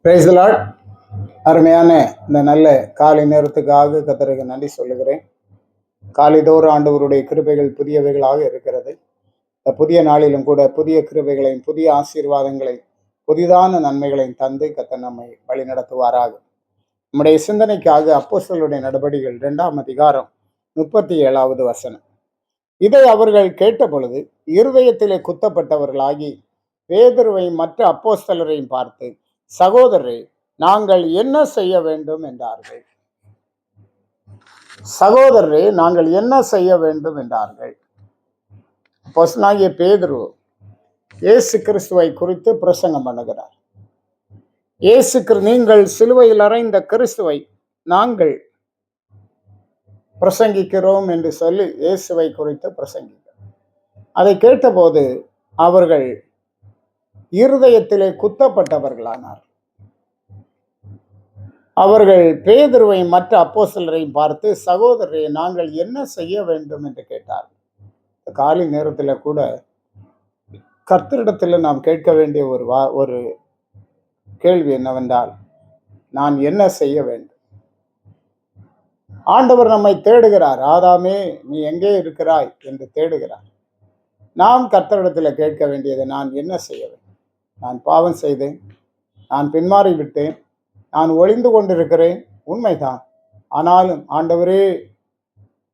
Praise the Lord. அருமையான இந்த நல்ல காலை நேரத்துக்காக கர்த்தருக்கு நன்றி சொல்லுகிறேன். காலைதோறும் ஆண்டவருடைய கிருபைகள் புதியவைகளாக இருக்கிறது. இந்த புதிய நாளிலும் கூட புதிய கிருபைகளையும் புதிய ஆசீர்வாதங்களையும் புதிதான நன்மைகளையும் தந்து கர்த்தர் நம்மை வழி நடத்துவாராக. நம்முடைய சிந்தனைக்காக அப்போஸ்தலருடைய நடபடிகள் 2ஆம் அதிகாரம் 37வது வசனம். இதை அவர்கள் கேட்ட பொழுது இருதயத்திலே குத்தப்பட்டவர்களாகி பேதுருவையும் மற்ற அப்போஸ்தலரையும் பார்த்து, சகோதரரே, நாங்கள் என்ன செய்ய வேண்டும் என்றார்கள். சகோதரரே, நாங்கள் என்ன செய்ய வேண்டும் என்றார்கள். அப்போஸ்தலனாகிய பேதுரு இயேசு கிறிஸ்துவை குறித்து பிரசங்கம் பண்ணுகிறார். நீங்கள் சிலுவையில் அறைந்த கிறிஸ்துவை நாங்கள் பிரசங்கிக்கிறோம் என்று சொல்லி இயேசுவை குறித்து பிரசங்கிக்கிறார். அதை கேட்டபோது அவர்கள் இருதயத்திலே குத்தப்பட்டவர்களானார். அவர்கள் பேதுருவையும் மற்ற அப்போஸ்தலரையும் பார்த்து, சகோதரரே, நாங்கள் என்ன செய்ய வேண்டும் என்று கேட்டார். காலை நேரத்தில் கூட கர்த்தரிடத்தில் நாம் கேட்க வேண்டிய ஒரு கேள்வி என்னவென்றால், நான் என்ன செய்ய வேண்டும்? ஆண்டவர் நம்மை தேடுகிறார். ஆதாமே, நீ எங்கே இருக்கிறாய் என்று தேடுகிறார். நாம் கர்த்தரிடத்தில் கேட்க வேண்டியது, நான் என்ன செய்ய வேண்டும்? நான் பாவம் செய்தேன், நான் பின்மாறி விட்டேன், நான் ஒளிந்து கொண்டிருக்கிறேன், உண்மைதான். ஆனாலும் ஆண்டவரே,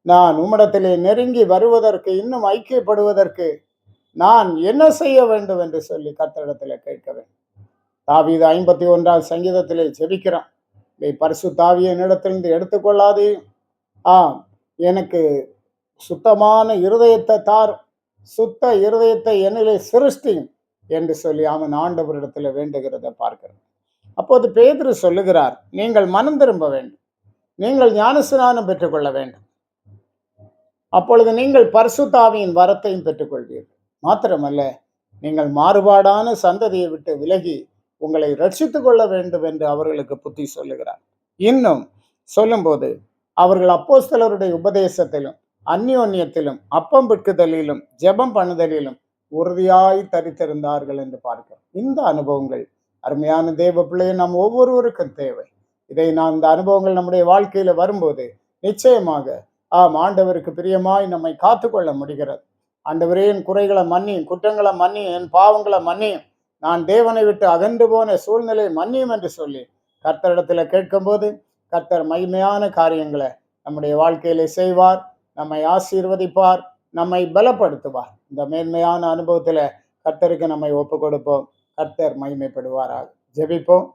நான் உம்மிடத்திலே நெருங்கி வருவதற்கு, இன்னும் ஐக்கியப்படுவதற்கு நான் என்ன செய்ய வேண்டும் என்று சொல்லி கர்த்தரிடத்தில் கேட்க வேண்டும். தாவீது 51ஆம் சங்கீதத்திலே ஜெபிக்கிறான், பரிசுத்த ஆவியை என்னிடத்திலிருந்து எடுத்துக்கொள்ளாதே, எனக்கு சுத்தமான இருதயத்தை தாரும், சுத்த இருதயத்தை என்னிலே சிருஷ்டியும் என்று சொல்லி அவன் ஆண்டவரிடத்தில் வேண்டுகிறத பார்க்கிறோம். அப்போது பேதுரு சொல்லுகிறார், நீங்கள் மனம் திரும்ப வேண்டும், நீங்கள் ஞானஸ்நானம் பெற்றுக்கொள்ள வேண்டும், அப்பொழுது நீங்கள் பரிசுத்த ஆவியின் வரத்தையும் பெற்றுக்கொள்வீர்கள். மாத்திரமல்ல, நீங்கள் மாறுபாடான சந்ததியை விட்டு விலகி உங்களை ரட்சித்துக் கொள்ள வேண்டும் என்று அவர்களுக்கு புத்தி சொல்லுகிறார். இன்னும் சொல்லும்போது, அவர்கள் அப்போஸ்தலருடைய உபதேசத்திலும் அந்யோன்யத்திலும் அப்பம் பிட்குதலிலும் ஜெபம் பண்ணுதலிலும் உறுதியாய் தரித்திருந்தார்கள் என்று பார்க்கிறோம். இந்த அனுபவங்கள் அருமையான தேவ பிள்ளையை நாம் ஒவ்வொருவருக்கும் தேவை. இந்த அனுபவங்கள் நம்முடைய வாழ்க்கையில வரும்போது நிச்சயமாக ஆண்டவருக்கு பிரியமாய் நம்மை காத்துக்கொள்ள முடிகிறது. ஆண்டவரே, என் குறைகளை மன்னியும், குற்றங்களை மன்னியும், என் பாவங்களை மன்னியும், நான் தேவனை விட்டு அகன்று போன சூழ்நிலை மன்னியும் என்று சொல்லி கர்த்தரிடத்துல கேட்கும்போது கர்த்தர் மகிமையான காரியங்களை நம்முடைய வாழ்க்கையில செய்வார், நம்மை ஆசீர்வதிப்பார், நம்மை பலப்படுத்துவார். இந்த மேன்மையான அனுபவத்துல கர்த்தருக்கு நம்மை ஒப்பு கொடுப்போம். கர்த்தர் மகிமைப்படுவாராக. ஜெபிப்போம்.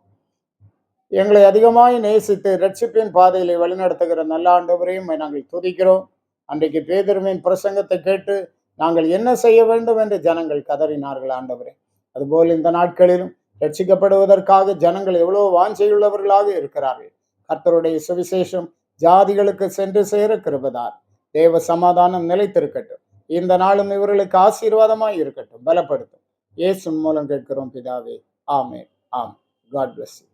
எங்களை அதிகமாய் நேசித்து ரட்சிப்பின் பாதையிலே வழிநடத்துகிற நல்ல ஆண்டவரையும் நாங்கள் துதிக்கிறோம். அன்றைக்கு பேதுருவின் பிரசங்கத்தை கேட்டு நாங்கள் என்ன செய்ய வேண்டும் என்று ஜனங்கள் கதறினார்கள் ஆண்டவரே. அதுபோல் இந்த நாட்களிலும் ரட்சிக்கப்படுவதற்காக ஜனங்கள் எவ்வளவு வாஞ்சையுள்ளவர்களாக இருக்கிறார்கள். கர்த்தருடைய சுவிசேஷம் ஜாதிகளுக்கு சென்று சேர கிருபைதார். தேவ சமாதானம் நிலைத்திருக்கட்டும். இந்த நாளும் இவர்களுக்கு ஆசீர்வாதமாய் இருக்கட்டும், பலப்படுத்தும். இயேசு மூலம் கேட்கிறோம் பிதாவே. ஆமென். ஆம். God bless you.